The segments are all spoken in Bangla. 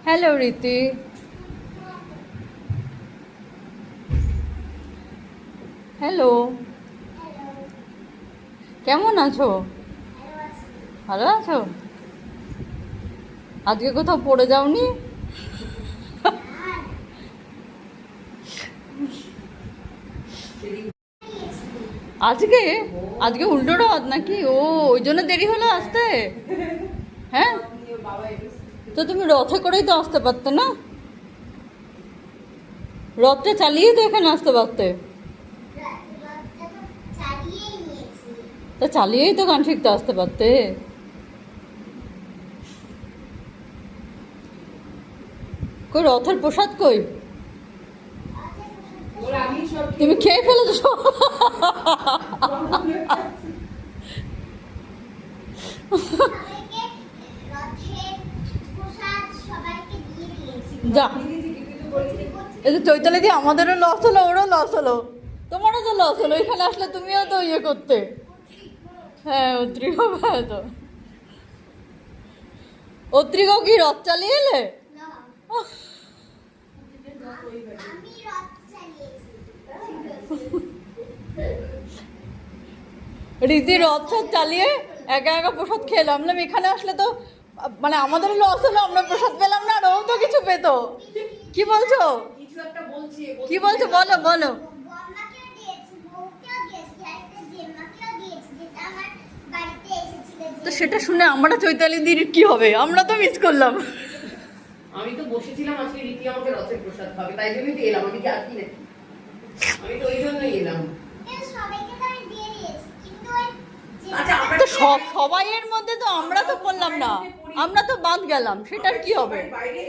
হ্যালো রীতি, হ্যালো, কেমন আছো? ভালো আছো? আজকে কোথাও পড়ে যাওনি? আজকে আজকে উল্টো রথ নাকি? ও, ওই জন্য দেরি হলো আসতে। হ্যাঁ, তো তুমি রথে করেই তো আসতে পারতে না? রথটা চালিয়েই তো এখানে আসতে পারতে। তা চালিয়েই তো গান শিখতে আসতে পারতে। কই রথের প্রসাদ কই? তুমি খেয়ে ফেলেছো? যা, এই যে চৈতালি দিয়ে আমাদেরও লস হলো, ওরও লস হলো, তোমারও তো লস হলো। এখানে আসলে তুমিও তো ইয়ে করতে। হ্যাঁ, অত্রিগাও তো। অত্রিগাও কি রথ চালিয়ে এলে? রীতি রথ সব চালিয়ে একা একা প্রসাদ খেলাম না। এখানে আসলে তো মানে আমাদের লস হলো, আমরা প্রসাদ পেলাম না, আর ও তো কিছু পেতো। কি বলছো? কি বলছো? বলো বলো। তো সেটা শুনে আমরা চৈতালি দির কি হবে? আমরা তো মিস করলাম। আমি তো বসেছিলাম আজকে রীতি আমাকে রথের প্রসাদ খাবে, তাই জন্যই তো এলাম। আমি কি আর কি নাকি? আমি তো ওই জন্যই এলাম। তো সবাইয়ের মধ্যে তো আমরা তো করলাম না, আমরা তো বাদ গেলাম, সেটার কি হবে? বাইরে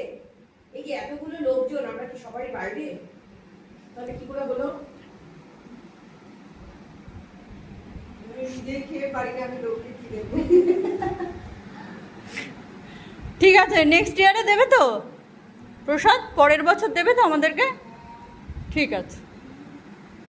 এই যে এতগুলো লোকজন, আমরা কি সবাই বাইরে? তাহলে কি করে হলো? ঠিক আছে, নেক্সট ইয়ারে দেবে তো প্রসাদ? পরের বছর দেবে তো আমাদেরকে? ঠিক আছে।